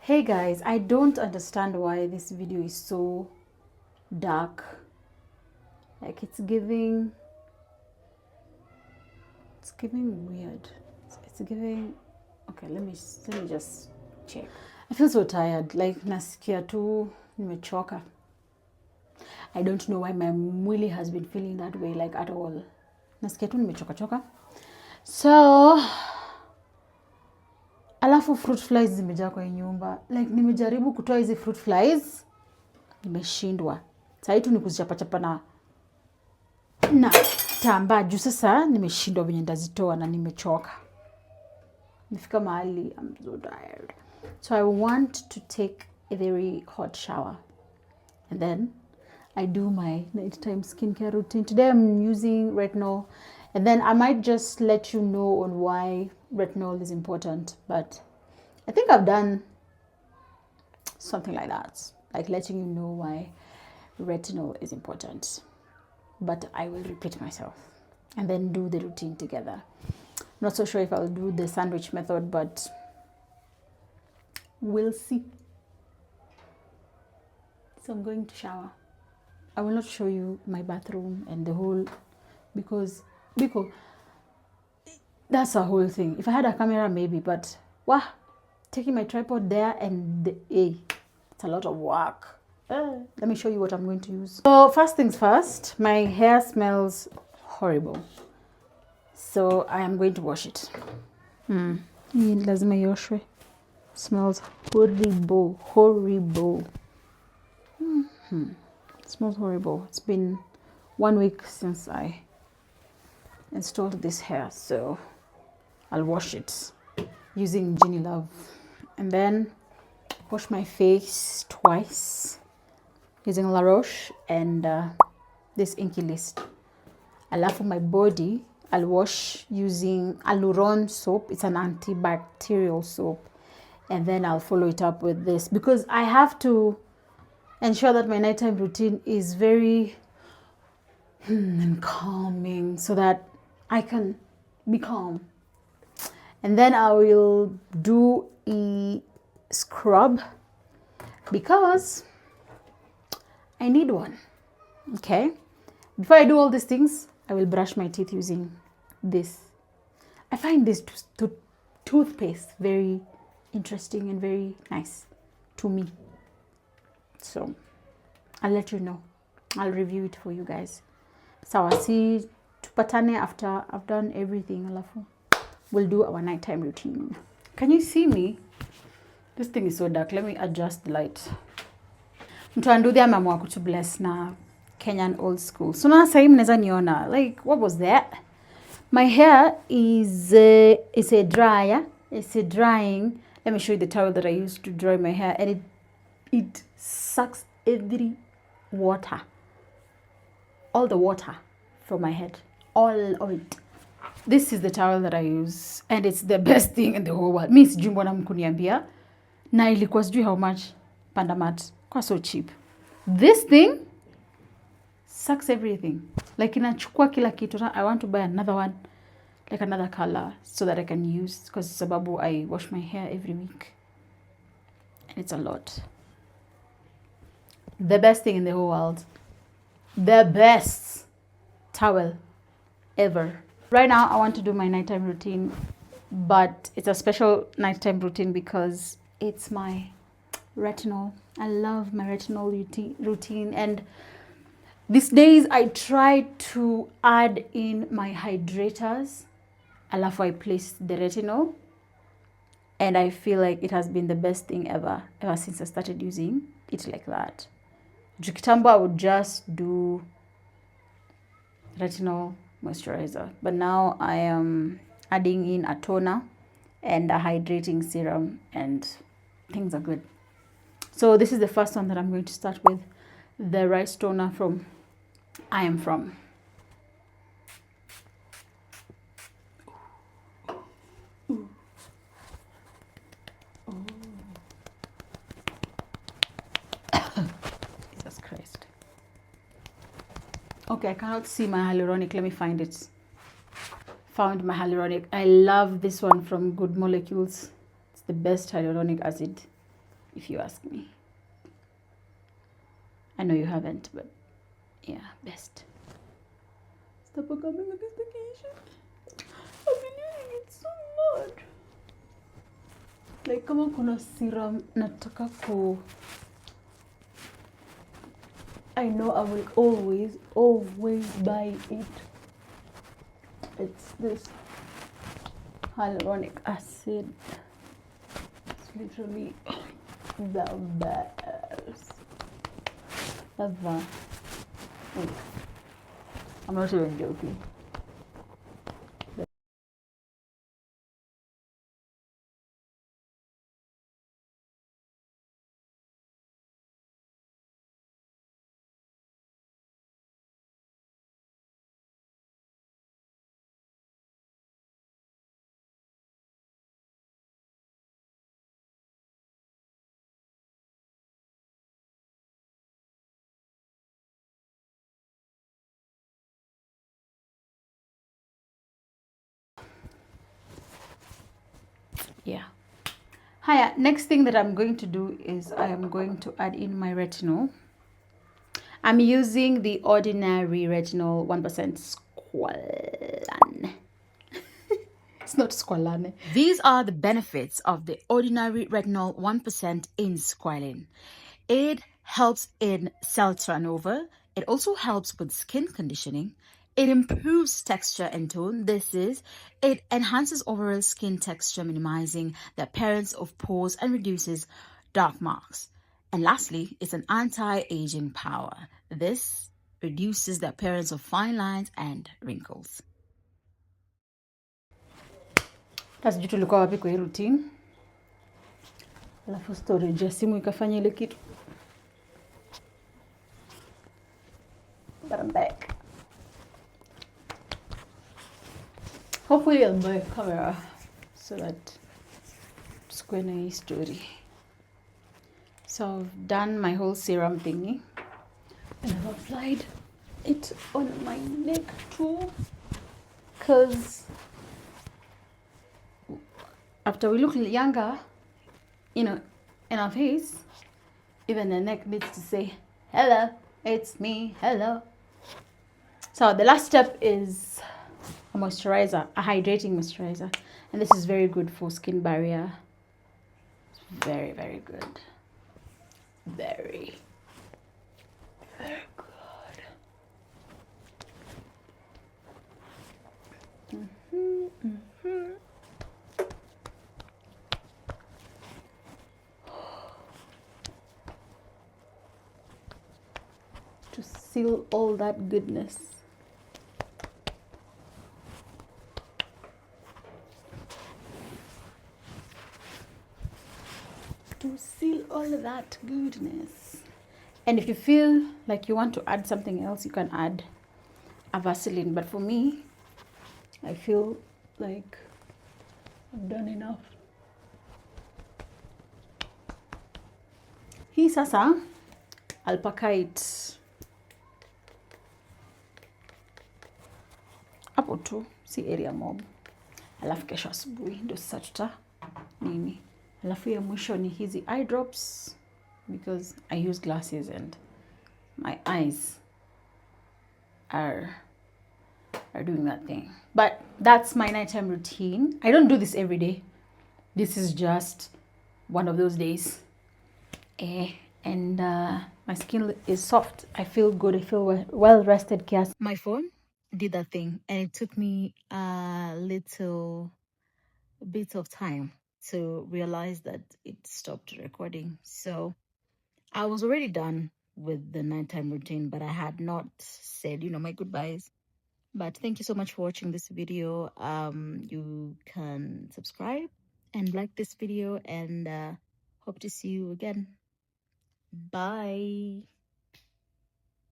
Hey guys, I don't understand why this video is so dark. Like it's giving weird. It's giving. Okay, let me just check. I feel so tired. Like nasikia tu nimechoka. I don't know why my mwili has been feeling that way, like at all. Nasikia tu nimechoka choka. So alafu fruit flies zimejaa kwa nyumba. Like nimejaribu kutoa hizi fruit flies, nimeshindwa. Sasa tu ni kuzichapa na tamba juu sasa nimeshindwa venye ndazitoa na nimechoka. Nifika mahali I'm so tired. So I want to take a very hot shower. And then I do my nighttime skincare routine. Today I'm using retinol. And then I might just let you know on why retinol is important. But I think I've done something like that. Like letting you know why retinol is important. But I will repeat myself and then do the routine together. Not so sure if I'll do the sandwich method, but we'll see. So I'm going to shower. I will not show you my bathroom and the whole, because that's a whole thing. If I had a camera, maybe, but wow, taking my tripod there and it's a lot of work. Let me show you what I'm going to use. So first things first, my hair smells horrible. So I am going to wash it. Lazima ioshwe. Smells horrible. Smells horrible. It's been 1 week since I installed this hair, so I'll wash it using Ginny Love, and then wash my face twice using La Roche and this Inky List. Alafu my body, I'll wash using Aluron soap. It's an antibacterial soap. And then I'll follow it up with this because I have to ensure that my nighttime routine is very calming so that I can be calm. And then I will do a scrub because I need one. Okay. Before I do all these things, I will brush my teeth using this. I find this toothpaste very interesting and very nice to me. So I'll let you know. I'll review it for you guys. Sawa, si tupatane after I've done everything. Alafu we'll do our nighttime routine. Can you see me? This thing is so dark. Let me adjust the light. Mtu anduthi ameamua kutu bless na Kenyan old school. So na sasa mnaweza niona. Like, what was that? My hair is a dryer. It's a drying. Let me show you the towel that I use to dry my hair, and it sucks every water, all the water from my head, all of it. This is the towel that I use, and it's the best thing in the whole world. Mi sijui mbona mkuniambia na ilikuwa sijui how much Pandamat, kwa so cheap. This thing sucks everything. Like inachukua kila kitu. I want to buy another one, like another color, so that I can use, because sababu I wash my hair every week and it's a lot. The best thing in the whole world, the best towel ever. Right now I want to do my nighttime routine, but it's a special nighttime routine because it's my retinol. I love my retinol routine, and these days I try to add in my hydrators. Alafu I place the retinol, and I feel like it has been the best thing ever since I started using it like that. Kitambo I would just do retinol moisturizer, but now I am adding in a toner and a hydrating serum, and things are good. So this is the first one that I'm going to start with, the rice toner from I Am From. Jesus Christ. Okay, I cannot see my hyaluronic. Let me find it. Found my hyaluronic. I love this one from Good Molecules. It's the best hyaluronic acid. if you ask me. I know you haven't, but yeah, best. Stop coming against the I've been using it so much. Like kama kuna serum nataka ko, I know I will always buy it. It's this hyaluronic acid. It's literally the best ever. Wait, I'm not even joking. Yeah. Hiya, next thing that I'm going to do is I am going to add in my retinol. I'm using the ordinary retinol 1% squalane. It's not squalane. These are the benefits of the ordinary retinol 1% in squalane. It helps in cell turnover. It also helps with skin conditioning. It improves texture and tone. It enhances overall skin texture, minimizing the appearance of pores and reduces dark marks. And lastly, it's an anti-aging power. This reduces the appearance of fine lines and wrinkles. That's due to tulikuwa wapi kwa hii routine. Alafu storage ya simu ikafanya ile kitu. But I'm back. Hopefully I'll buy a camera so that it's going to be story. So I've done my whole serum thingy and I've applied it on my neck too, because after we look younger, you know, in our face, even the neck needs to say, hello, it's me, hello. So the last step is a moisturizer, a hydrating moisturizer. And this is very good for skin barrier. It's very, very good. Very, very good. To seal all that goodness. To seal all of that goodness. And if you feel like you want to add something else, you can add a Vaseline. But for me, I feel like I've done enough. Hii sasa, I'll paka it hapo tu, si area mob. Alafu kesho asubuhi ndio sasa tuta nini. Alafu ya mwisho ni hizi eye drops, because I use glasses and my eyes are doing that thing. But that's my nighttime routine. I don't do this every day. This is just one of those days. And my skin is soft. I feel good. I feel well rested. My phone did that thing, and it took me a little bit of time to realize that it stopped recording. So I was already done with the nighttime routine, but I had not said, my goodbyes. But thank you so much for watching this video. You can subscribe and like this video, and hope to see you again. Bye.